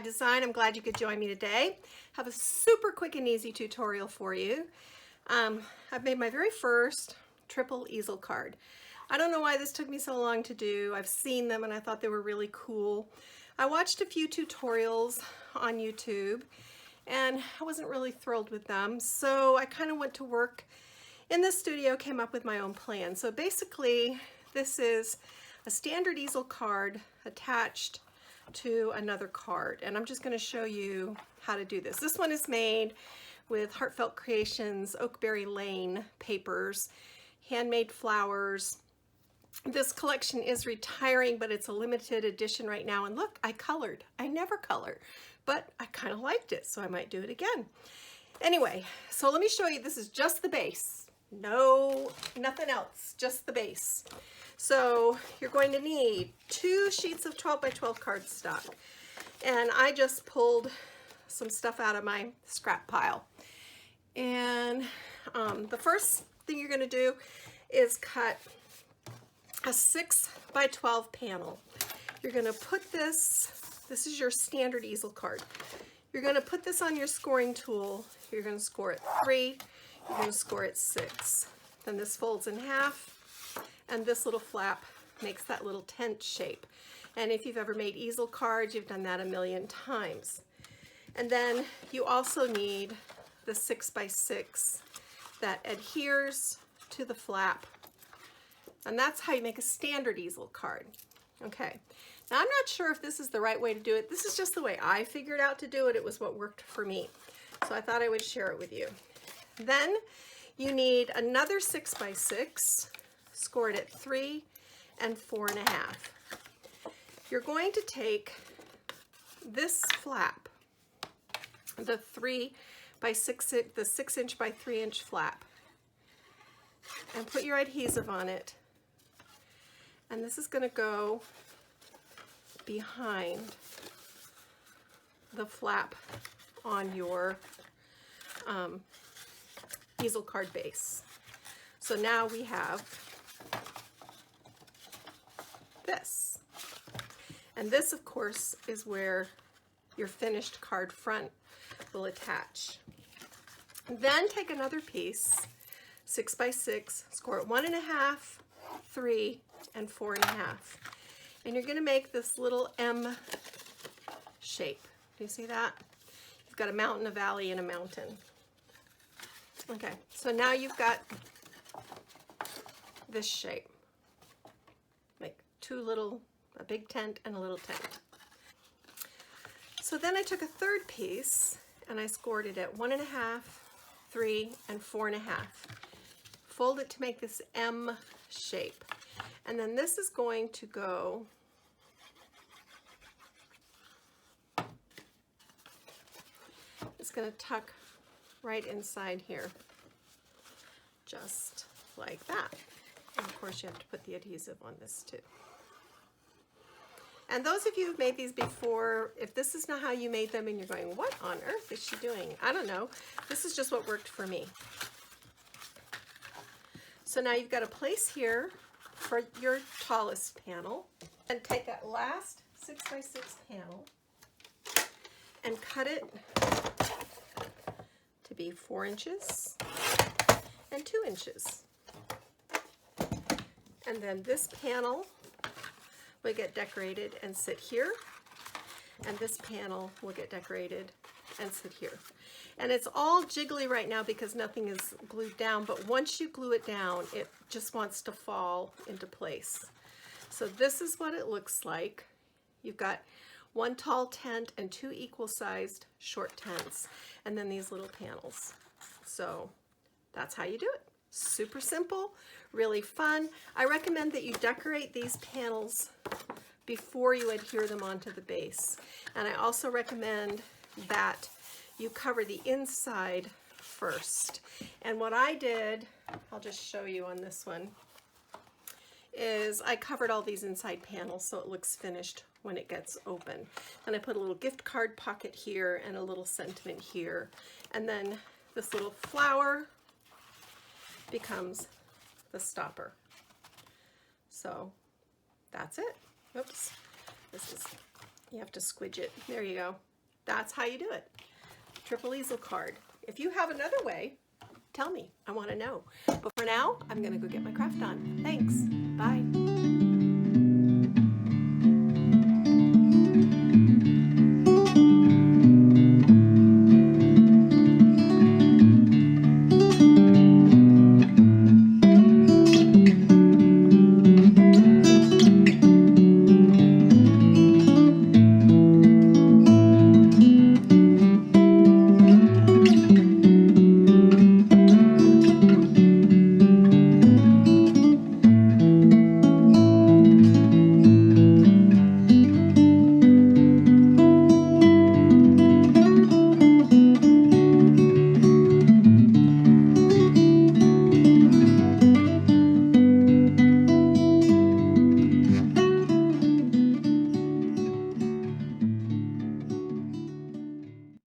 Design. I'm glad you could join me today. Have a super quick and easy tutorial for you. I've made my very first triple easel card. I don't know why this took me so long to do. I've seen them and I thought they were really cool. I watched a few tutorials on YouTube and I wasn't really thrilled with them, so I kind of went to work in the studio, came up with my own plan. So basically this is a standard easel card attached to another card, and I'm just going to show you how to do this. This one is made with Heartfelt Creations Oakberry Lane papers, handmade flowers. This collection is retiring, but it's a limited edition right now. And look, I colored. I never color, but I kind of liked it, so I might do it again. Anyway, so let me show you. This is just the base. No, nothing else, just the base. So you're going to need 2 sheets of 12 by 12 cardstock. And I just pulled some stuff out of my scrap pile. And the first thing you're going to do is cut a 6 by 12 panel. You're going to put this is your standard easel card. You're going to put this on your scoring tool. You're going to score it 3, you're going to score it 6. Then this folds in half, and this little flap makes that little tent shape. And if you've ever made easel cards, you've done that a million times. And then you also need the 6 by 6 that adheres to the flap. And that's how you make a standard easel card. Okay, now I'm not sure if this is the right way to do it. This is just the way I figured out to do it. It was what worked for me. So I thought I would share it with you. Then you need another 6 by 6, scored at 3 and 4.5. You're going to take this flap, the 3 by 6, the 6" by 3" flap, and put your adhesive on it. And this is going to go behind the flap on your easel card base. So now we have this. And this, of course, is where your finished card front will attach. Then take another piece, 6 by 6, score it 1.5, 3, and 4.5. And you're going to make this little M shape. Do you see that? You've got a mountain, a valley, and a mountain. Okay, so now you've got this shape. Like a big tent and a little tent. So then I took a third piece and I scored it at 1.5, 3, and 4.5. Fold it to make this M shape. And then this is going to go it's going to tuck right inside here, just like that. And of course you have to put the adhesive on this too. And those of you who've made these before, if this is not how you made them and you're going, what on earth is she doing? I don't know. This is just what worked for me. So now you've got a place here for your tallest panel, and take that last 6 by 6 panel and cut it to be 4 inches and 2 inches. And then this panel will get decorated and sit here, and this panel will get decorated and sit here. And it's all jiggly right now because nothing is glued down, but once you glue it down, it just wants to fall into place. So this is what it looks like. You've got 1 tall tent and 2 equal-sized short tents, and then these little panels. So that's how you do it. Super simple, really fun. I recommend that you decorate these panels before you adhere them onto the base. And I also recommend that you cover the inside first. And what I did, I'll just show you on this one, is I covered all these inside panels so it looks finished when it gets open. And I put a little gift card pocket here and a little sentiment here. And then this little flower becomes the stopper. So that's it. Oops. You have to squidge it. There you go. that's how you do it. Triple easel card. If you have another way, tell me. I want to know. But for now, I'm going to go get my craft on. Thanks. Bye.